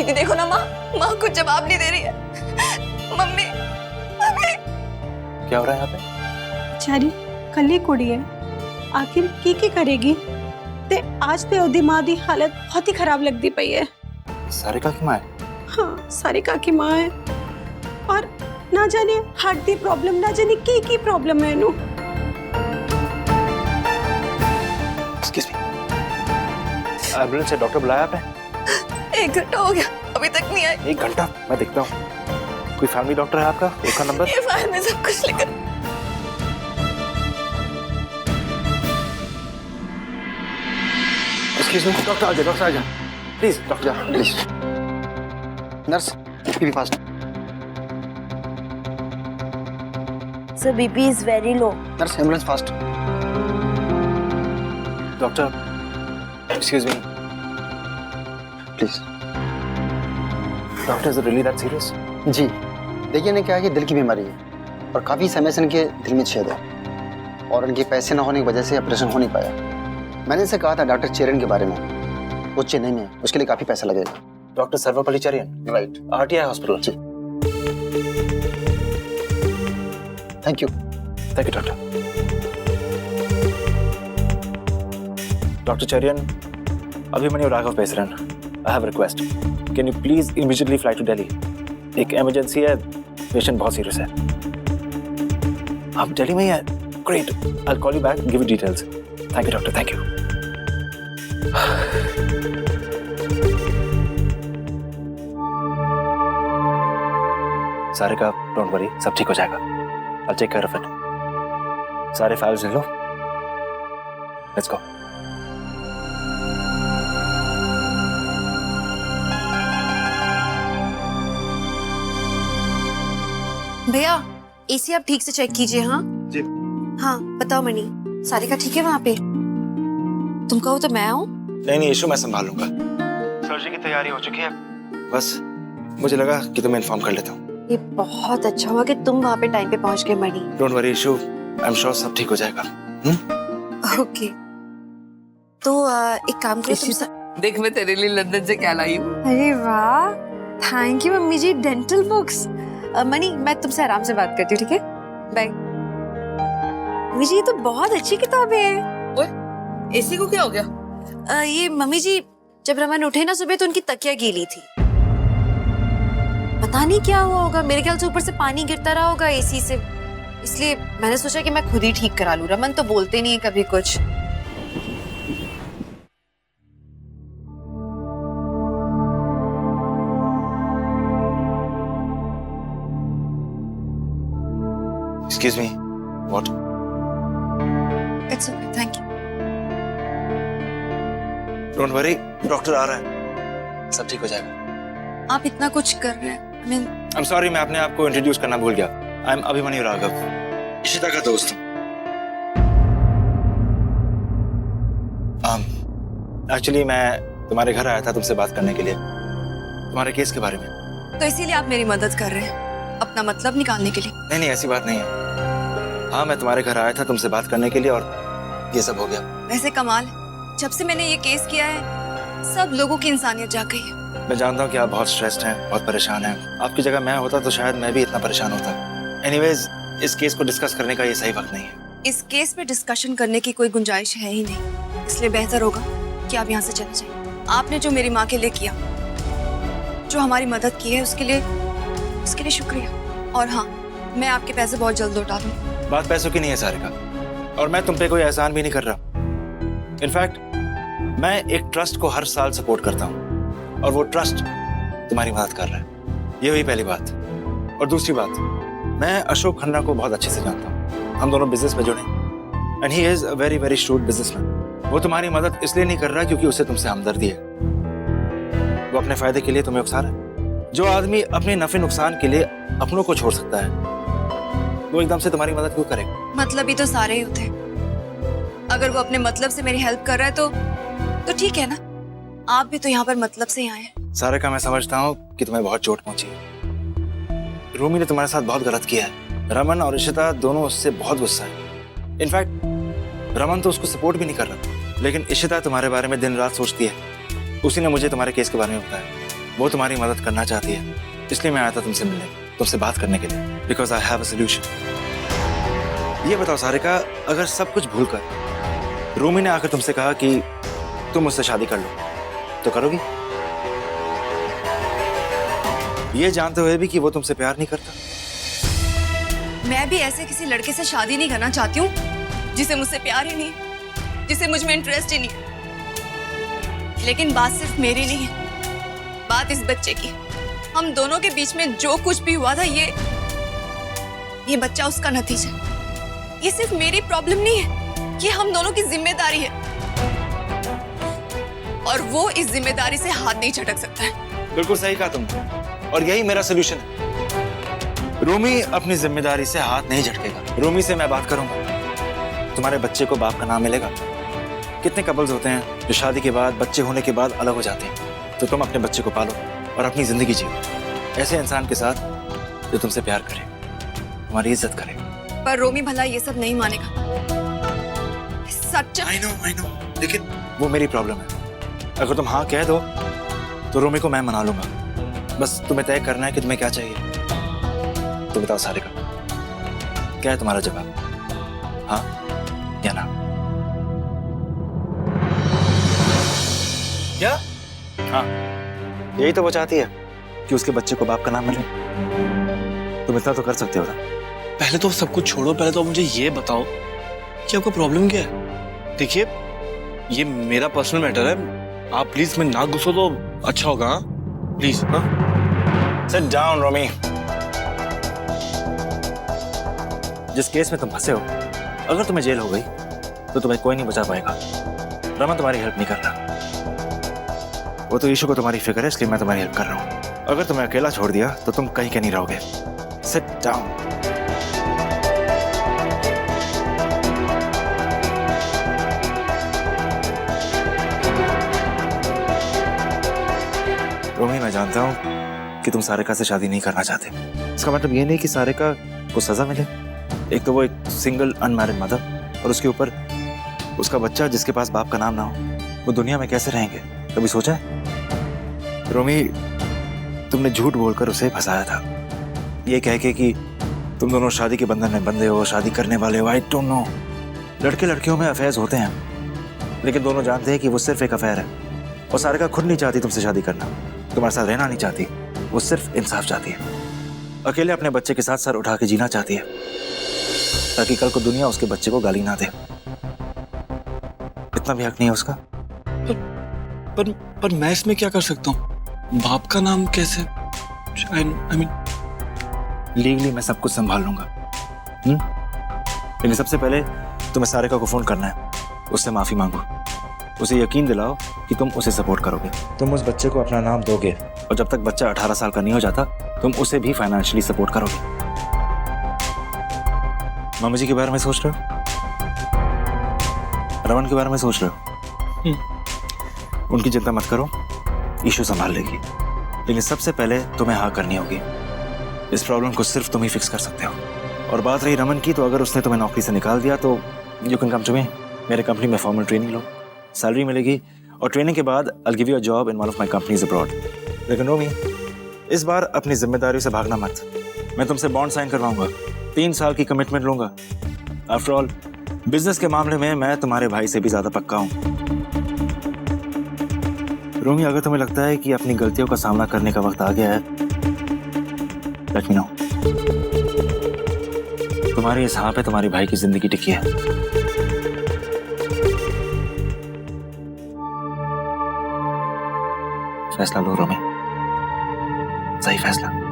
दीदी देखो ना माँ, माँ कुछ जवाब नहीं दे रही है। मम्मी मम्मी क्या हो रहा है यहाँ पे? बेचारी कली कुड़ी है, आखिर की करेगी ते आज ते ओदी माँ दी हालत बहुत ही खराब लगती पई है। सारिका की माँ है? हाँ, सारिका की माँ है और ना जाने हार्ट दी प्रॉब्लम, ना जाने की प्रॉब्लम है इनू। एक्सक्यूज मी, एम्बुलेंस से डॉक्टर बुलाया आपने? 1 घंटा हो गया अभी तक नहीं आई। 1 घंटा? मैं देखता हूँ। कोई फैमिली डॉक्टर है आपका? उसका नंबर? ये फाइल में सब कुछ लिखा। एक्सक्यूज मी, डॉक्टर आ जाए, डॉक्टर आ जाए please, doctor please. Nurse, BP fast. Sir, BP is very low. Nurse, ambulance fast. Doctor, excuse me please. Doctor, is it really that serious? जी, देखिए ना क्या है कि दिल की बीमारी है और काफ़ी समय से इनके दिल में छेद है और इनके पैसे ना होने की वजह से ऑपरेशन हो नहीं पाया। मैंने इनसे कहा था डॉक्टर चेरन के बारे में, वो चेन्नई में है, उसके लिए काफ़ी पैसा लगेगा। Doctor Sarvapalli Cherian, right. RTI hospital. जी, thank you. Thank you doctor. Doctor Cherian, Abhimanyu Raghav Pesaran, I have request, can you please immediately fly to Delhi? एक इमरजेंसी है, पेशेंट बहुत सीरियस है। आप दिल्ली में ही हैं? Great, I will call you back, give you details. Thank you doctor, thank you. Sarika, don't worry, सब ठीक हो जाएगा। I'll take care of it. सारे फाइल्स ले लो। Let's go. भैया एसी आप ठीक से चेक कीजिए। हाँ जी। हाँ बताओ मनी, सारिका ठीक है वहाँ पे? तुम कहो तो मैं आऊँ? नहीं, इशू मैं संभाल लूंगा। सर्जरी की तैयारी हो चुकी है, बस मुझे लगा कि तुम्हें इन्फॉर्म कर लेता हूँ। ये बहुत अच्छा हुआ कि तुम वहाँ पे टाइम पे पहुँच गए money. Don't worry issue, I am sure सब ठीक हो जाएगा। ओके, तो एक काम करो तुम देख मैं तेरे लिए लंदन से क्या लाई हूँ। अरे वाह, thank you mummy ji. Dental books. मनी, मैं तुमसे आराम से बात करती हूँ, ठीक है? बाय। मम्मी जी ये तो बहुत अच्छी किताबें हैं। ओए, एसी को क्या हो गया? ये मम्मी जी जब रमन उठे ना सुबह तो उनकी तकिया गीली थी, पता नहीं क्या हुआ होगा, मेरे ख्याल से ऊपर से पानी गिरता रहा होगा एसी से, इसलिए मैंने सोचा कि मैं खुद ही ठीक करा लूं। रमन तो बोलते नहीं है कभी कुछ। Excuse me, what? It's okay, thank you. Don't worry, doctor आ रहा है, सब ठीक हो जाएगा। आप इतना कुछ कर रहे हैं, I mean. I am sorry, मैं अपने आप को इंट्रोड्यूस करना भूल गया। आई एम अभिमन्यु राघव, इशिता का दोस्त हूँ। एक्चुअली मैं तुम्हारे घर आया था तुमसे बात करने के लिए, तुम्हारे केस के बारे में। तो इसीलिए आप मेरी मदद कर रहे हैं अपना मतलब निकालने के लिए? नहीं, ऐसी बात नहीं है। हाँ, मैं तुम्हारे घर आया था तुमसे बात करने के लिए और ये सब हो गया। वैसे कमाल, जब से मैंने ये केस किया है सब लोगों की इंसानियत जाग गई है। मैं जानता हूँ कि आप बहुत स्ट्रेस्ड हैं, बहुत परेशान हैं। आपकी जगह मैं होता तो शायद मैं भी इतना परेशान होता। एनीवेज, इस केस को डिस्कस करने का ये सही वक्त नहीं है। इस केस पे डिस्कशन करने की कोई गुंजाइश है ही नहीं, इसलिए बेहतर होगा कि आप यहाँ से चले जाइए। आपने जो मेरी माँ के लिए किया, जो हमारी मदद की है, उसके लिए शुक्रिया। और हाँ, मैं आपके पैसे बहुत जल्द लौटा दूँ। बात पैसों की नहीं है सारिका, और मैं तुम पे कोई एहसान भी नहीं कर रहा। इनफैक्ट मैं एक ट्रस्ट को हर साल सपोर्ट करता हूँ और वो ट्रस्ट तुम्हारी मदद कर रहा है। ये हुई पहली बात। और दूसरी बात, मैं अशोक खन्ना को बहुत अच्छे से जानता हूँ, हम दोनों बिजनेस में जुड़े and he is a very very shrewd businessman. वो तुम्हारी मदद इसलिए नहीं कर रहा क्योंकि उसे तुमसे हमदर्दी है, वो अपने फायदे के लिए तुम्हें उकसा रहा है। जो आदमी अपने नफे नुकसान के लिए अपनों को छोड़ सकता है, वो एकदम से तुम्हारी मदद क्यों करेगा? मतलब ही तो सारे ही होते हैं। अगर वो अपने मतलब से मेरी हेल्प कर रहा है तो ठीक है ना, आप भी तो यहाँ पर मतलब से ही आए हैं। सारिका, मैं समझता हूँ कि तुम्हें बहुत चोट पहुंची है। रूमी ने तुम्हारे साथ बहुत गलत किया है। रमन और इशिता दोनों उससे बहुत गुस्सा है। इनफैक्ट रमन तो उसको सपोर्ट भी नहीं कर रहा, लेकिन इशिता तुम्हारे बारे में दिन रात सोचती है। उसी ने मुझे तुम्हारे केस के बारे में बताया। वो तुम्हारी मदद करना चाहती है, इसलिए मैं आया था तुमसे मिलने, तुमसे बात करने के लिए, because I have a solution. ये बताओ सारिका, अगर सब कुछ भूल कर रूमी ने आकर तुमसे कहा कि तुम मुझसे शादी कर लो, तो करोगी? ये जानते हुए भी कि वो तुमसे प्यार नहीं करता। मैं भी ऐसे किसी लड़के से शादी नहीं करना चाहती हूँ जिसे मुझसे प्यार ही नहीं है, जिसे मुझ में इंटरेस्ट ही नहीं है। लेकिन बात सिर्फ मेरी नहीं है, बात इस बच्चे की। हम दोनों के बीच में जो कुछ भी हुआ था, ये बच्चा उसका नतीजा है। ये सिर्फ मेरी प्रॉब्लम नहीं है, ये हम दोनों की जिम्मेदारी है, और वो इस जिम्मेदारी से हाथ नहीं झटक सकता है। बिल्कुल सही कहा तुमने, और यही मेरा सोल्यूशन है। रूमी अपनी जिम्मेदारी से हाथ नहीं झटकेगा। रूमी से मैं बात करूंगा, तुम्हारे बच्चे को बाप का नाम मिलेगा। कितने कपल्स होते हैं जो शादी के बाद, बच्चे होने के बाद अलग हो जाते हैं, तो तुम अपने बच्चे को पालो और अपनी जिंदगी जियो ऐसे इंसान के साथ जो तुमसे प्यार करे, तुम्हारी इज्जत करे। पर रोमी भला ये सब नहीं मानेगा। सच्चा I know, लेकिन वो मेरी प्रॉब्लम है। अगर तुम हाँ कह दो तो रूमी को मैं मना लूंगा। बस तुम्हें तय करना है कि तुम्हें क्या चाहिए। तो बताओ सारिका, क्या है तुम्हारा जवाब, हाँ या ना? क्या? हाँ, यही तो वो चाहती है कि उसके बच्चे को बाप का नाम मिले। तुम इतना तो कर सकते हो ना? पहले तो सब कुछ छोड़ो, पहले तो मुझे ये बताओ कि आपका प्रॉब्लम क्या है। देखिए, ये मेरा पर्सनल मैटर है, आप प्लीज में ना घुसो तो अच्छा होगा। हाँ प्लीज। हाँ सिट डाउन रोमी। जिस केस में तुम फंसे हो, अगर तुम्हें जेल हो गई तो तुम्हें कोई नहीं बचा पाएगा। रमन तुम्हारी हेल्प नहीं कर रहा, वो तो ईशू को तुम्हारी फिक्र है, इसलिए मैं तुम्हारी हेल्प कर रहा हूँ। अगर तुम्हें अकेला छोड़ दिया तो तुम कहीं के नहीं रहोगे। Sit down. रोमी, मैं जानता हूँ कि तुम सारिका से शादी नहीं करना चाहते। इसका मतलब ये नहीं कि सारिका को सजा मिले। एक तो वो एक सिंगल अनमैरिड मदर, और उसके ऊपर उसका बच्चा जिसके पास बाप का नाम ना हो। वो दुनिया में कैसे रहेंगे, कभी सोचा है? रोमी, तुमने झूठ बोलकर उसे फंसाया था, ये कह के कि तुम दोनों शादी के बंधन में बंधे हो, शादी करने वाले हो। आई डोंट नो, लड़के लड़कियों में अफेयर्स होते हैं, लेकिन दोनों जानते हैं कि वो सिर्फ एक अफेयर है। और सारिका खुद नहीं चाहती तुमसे शादी करना, तुम्हारे साथ रहना नहीं चाहती। वो सिर्फ इंसाफ चाहती है, अकेले अपने बच्चे के साथ सर उठा के जीना चाहती है, ताकि कल को दुनिया उसके बच्चे को गाली ना दे। इतना भी हक नहीं है उसका। पर मैं इसमें क्या कर सकता हूँ? बाप का नाम कैसे? I mean, लीगली मैं सब कुछ संभाल लूंगा। लेकिन सबसे पहले तुम्हें सारिका को फोन करना है, उससे माफी मांगो, उसे यकीन दिलाओ कि तुम उसे सपोर्ट करोगे। तुम उस बच्चे को अपना नाम दोगे, और जब तक बच्चा 18 साल का नहीं हो जाता, तुम उसे भी फाइनेंशियली सपोर्ट करोगे। मम्मी जी के बारे में सोच रहे हो? रमन के बारे में सोच रहे हो? उनकी चिंता मत करो, इशू संभाल लेगी। लेकिन सबसे पहले तुम्हें हाँ करनी होगी। इस प्रॉब्लम को सिर्फ तुम ही फिक्स कर सकते हो। और बात रही रमन की, तो अगर उसने तुम्हें नौकरी से निकाल दिया तो you can come to me. मेरे कंपनी में फॉर्मल ट्रेनिंग लो, सैलरी मिलेगी, और ट्रेनिंग के बाद I will give you a job in one of my companies abroad. लेकिन रोमी, इस बार अपनी जिम्मेदारियों से भागना मत। मैं तुमसे बॉन्ड साइन करवाऊंगा, 3 साल की कमिटमेंट लूंगा। आफ्टर ऑल, बिजनेस के मामले में मैं तुम्हारे भाई से भी ज्यादा पक्का हूं। रोमी, अगर तुम्हें लगता है कि अपनी गलतियों का सामना करने का वक्त आ गया है, लेट मी नो। तुम्हारी इस हाँ पे तुम्हारे भाई की जिंदगी टिकी है। फैसला लो रोमी, सही फैसला।